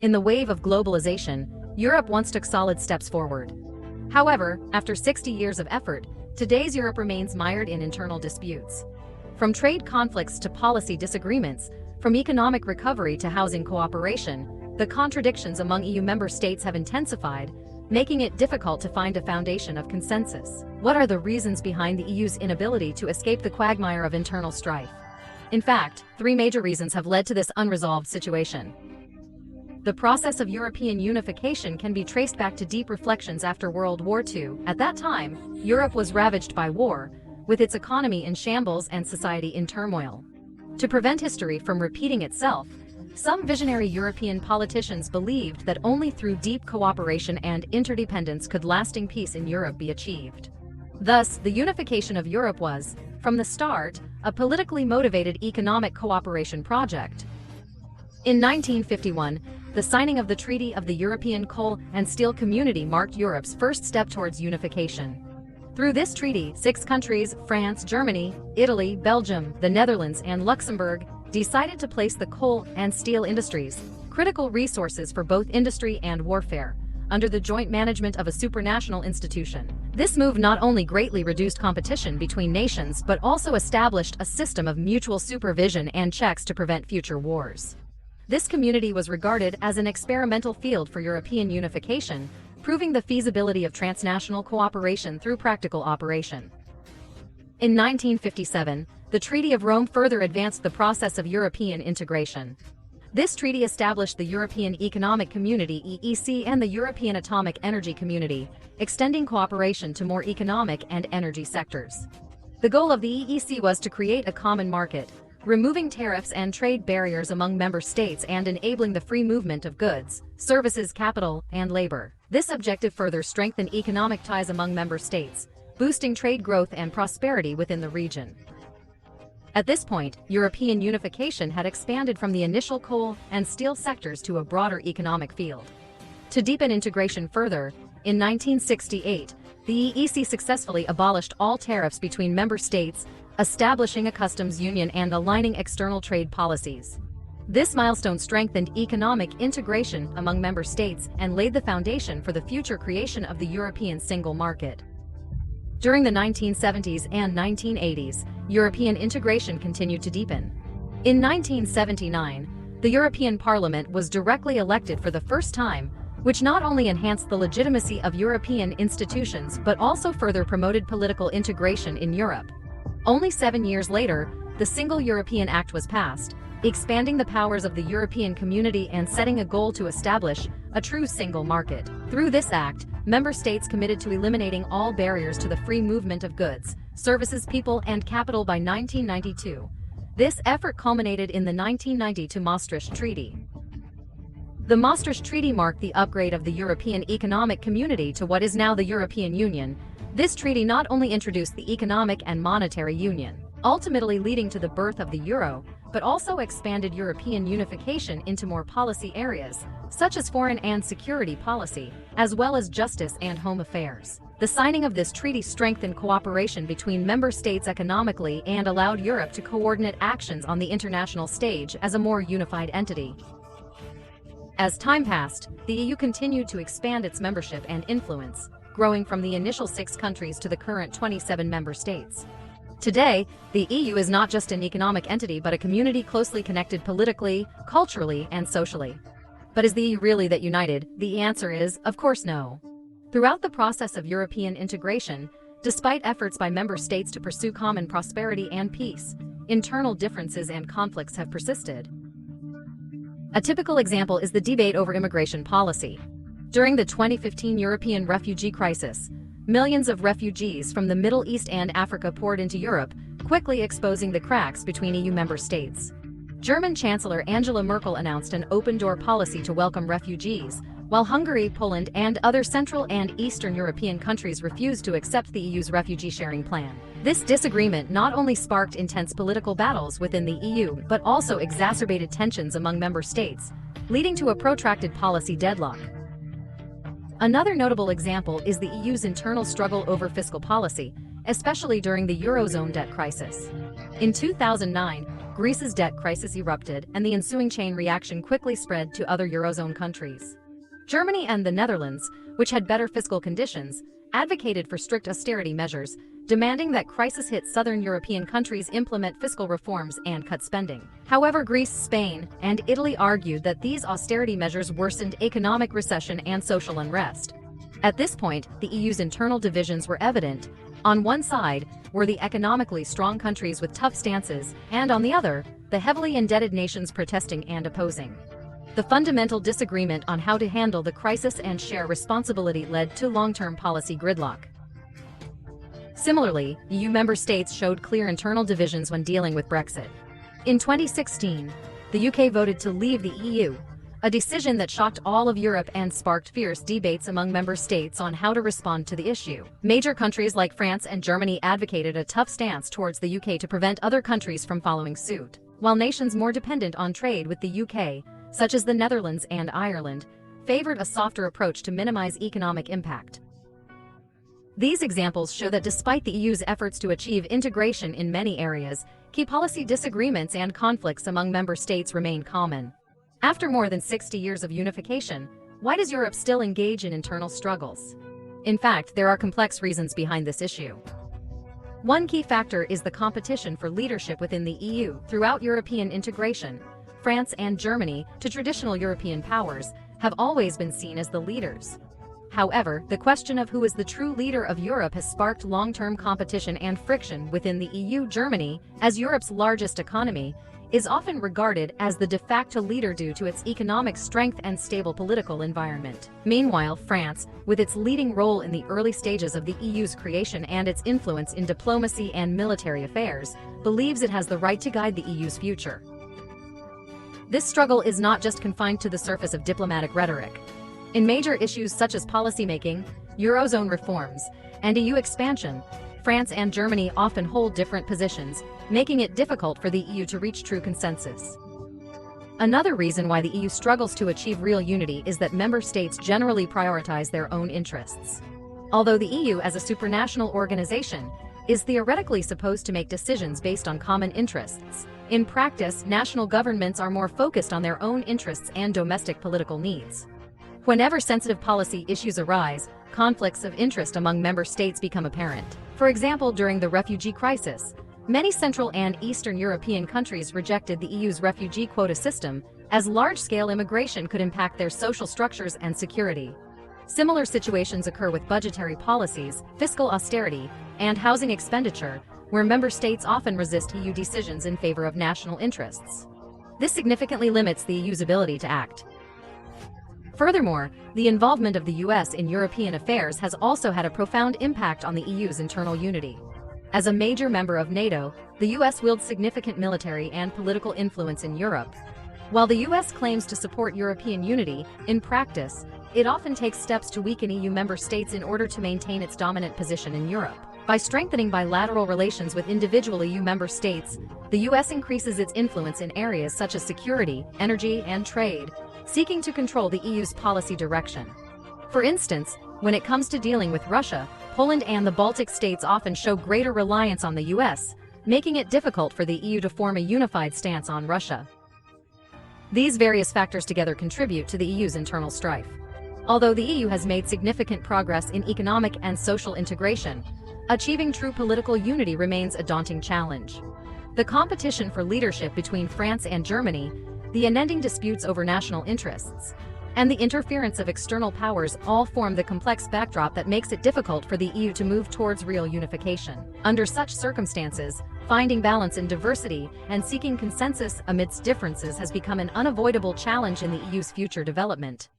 In the wave of globalization, Europe once took solid steps forward. However, after 60 years of effort, today's Europe remains mired in internal disputes. From trade conflicts to policy disagreements, from economic recovery to housing cooperation, the contradictions among EU member states have intensified, making it difficult to find a foundation of consensus. What are the reasons behind the EU's inability to escape the quagmire of internal strife? In fact, three major reasons have led to this unresolved situation. The process of European unification can be traced back to deep reflections after World War II. At that time, Europe was ravaged by war, with its economy in shambles and society in turmoil. To prevent history from repeating itself, some visionary European politicians believed that only through deep cooperation and interdependence could lasting peace in Europe be achieved. Thus, the unification of Europe was, from the start, a politically motivated economic cooperation project. In 1951, the signing of the Treaty of the European Coal and Steel Community marked Europe's first step towards unification. Through this treaty, 6 countries, France, Germany, Italy, Belgium, the Netherlands, and Luxembourg, decided to place the coal and steel industries, critical resources for both industry and warfare, under the joint management of a supranational institution. This move not only greatly reduced competition between nations but also established a system of mutual supervision and checks to prevent future wars. This community was regarded as an experimental field for European unification, proving the feasibility of transnational cooperation through practical operation. In 1957, the Treaty of Rome further advanced the process of European integration. This treaty established the European Economic Community (EEC) and the European Atomic Energy Community, extending cooperation to more economic and energy sectors. The goal of the EEC was to create a common market, removing tariffs and trade barriers among member states and enabling the free movement of goods, services, capital, and labor. This objective further strengthened economic ties among member states, boosting trade growth and prosperity within the region. At this point, European unification had expanded from the initial coal and steel sectors to a broader economic field. To deepen integration further, in 1968, the EEC successfully abolished all tariffs between member states, establishing a customs union and aligning external trade policies. This milestone strengthened economic integration among member states and laid the foundation for the future creation of the European single market. During the 1970s and 1980s, European integration continued to deepen. In 1979, the European Parliament was directly elected for the first time, which not only enhanced the legitimacy of European institutions but also further promoted political integration in Europe. Only 7 years later, the Single European Act was passed, expanding the powers of the European Community and setting a goal to establish a true single market. Through this act, member states committed to eliminating all barriers to the free movement of goods, services, people, and capital by 1992. This effort culminated in the 1992 Maastricht Treaty. The Maastricht Treaty marked the upgrade of the European Economic Community to what is now the European Union. This treaty not only introduced the economic and monetary union, ultimately leading to the birth of the euro, but also expanded European unification into more policy areas, such as foreign and security policy, as well as justice and home affairs. The signing of this treaty strengthened cooperation between member states economically and allowed Europe to coordinate actions on the international stage as a more unified entity. As time passed, the EU continued to expand its membership and influence, growing from the initial 6 countries to the current 27 member states. Today, the EU is not just an economic entity but a community closely connected politically, culturally, and socially. But is the EU really that united? The answer is, of course, no. Throughout the process of European integration, despite efforts by member states to pursue common prosperity and peace, internal differences and conflicts have persisted. A typical example is the debate over immigration policy. During the 2015 European refugee crisis, millions of refugees from the Middle East and Africa poured into Europe, quickly exposing the cracks between EU member states. German Chancellor Angela Merkel announced an open-door policy to welcome refugees, while Hungary, Poland, and other Central and Eastern European countries refused to accept the EU's refugee-sharing plan. This disagreement not only sparked intense political battles within the EU but also exacerbated tensions among member states, leading to a protracted policy deadlock. Another notable example is the EU's internal struggle over fiscal policy, especially during the Eurozone debt crisis. In 2009, Greece's debt crisis erupted, and the ensuing chain reaction quickly spread to other Eurozone countries. Germany and the Netherlands, which had better fiscal conditions, advocated for strict austerity measures, demanding that crisis-hit southern European countries implement fiscal reforms and cut spending. However, Greece, Spain, and Italy argued that these austerity measures worsened economic recession and social unrest. At this point, the EU's internal divisions were evident. On one side were the economically strong countries with tough stances, and on the other, the heavily indebted nations protesting and opposing. The fundamental disagreement on how to handle the crisis and share responsibility led to long-term policy gridlock. Similarly, EU member states showed clear internal divisions when dealing with Brexit. In 2016, the UK voted to leave the EU, a decision that shocked all of Europe and sparked fierce debates among member states on how to respond to the issue. Major countries like France and Germany advocated a tough stance towards the UK to prevent other countries from following suit, while nations more dependent on trade with the UK, such as the Netherlands and Ireland, favored a softer approach to minimize economic impact. These examples show that despite the EU's efforts to achieve integration in many areas, key policy disagreements and conflicts among member states remain common. After more than 60 years of unification, why does Europe still engage in internal struggles? In fact, there are complex reasons behind this issue. One key factor is the competition for leadership within the EU. Throughout European integration, France and Germany, to traditional European powers, have always been seen as the leaders. However, the question of who is the true leader of Europe has sparked long-term competition and friction within the EU. Germany, as Europe's largest economy, is often regarded as the de facto leader due to its economic strength and stable political environment. Meanwhile, France, with its leading role in the early stages of the EU's creation and its influence in diplomacy and military affairs, believes it has the right to guide the EU's future. This struggle is not just confined to the surface of diplomatic rhetoric. In major issues such as policymaking, Eurozone reforms, and EU expansion, France and Germany often hold different positions, making it difficult for the EU to reach true consensus. Another reason why the EU struggles to achieve real unity is that member states generally prioritize their own interests. Although the EU as a supranational organization is theoretically supposed to make decisions based on common interests, in practice, national governments are more focused on their own interests and domestic political needs. Whenever sensitive policy issues arise, conflicts of interest among member states become apparent. For example, during the refugee crisis, many Central and Eastern European countries rejected the EU's refugee quota system, as large-scale immigration could impact their social structures and security. Similar situations occur with budgetary policies, fiscal austerity, and housing expenditure, where member states often resist EU decisions in favor of national interests. This significantly limits the EU's ability to act. Furthermore, the involvement of the US in European affairs has also had a profound impact on the EU's internal unity. As a major member of NATO, the US wields significant military and political influence in Europe. While the US claims to support European unity, in practice, it often takes steps to weaken EU member states in order to maintain its dominant position in Europe. By strengthening bilateral relations with individual EU member states, the US increases its influence in areas such as security, energy, and trade, seeking to control the EU's policy direction. For instance, when it comes to dealing with Russia, Poland and the Baltic states often show greater reliance on the US, making it difficult for the EU to form a unified stance on Russia. These various factors together contribute to the EU's internal strife. Although the EU has made significant progress in economic and social integration, achieving true political unity remains a daunting challenge. The competition for leadership between France and Germany, the unending disputes over national interests, and the interference of external powers all form the complex backdrop that makes it difficult for the EU to move towards real unification. Under such circumstances, finding balance in diversity and seeking consensus amidst differences has become an unavoidable challenge in the EU's future development.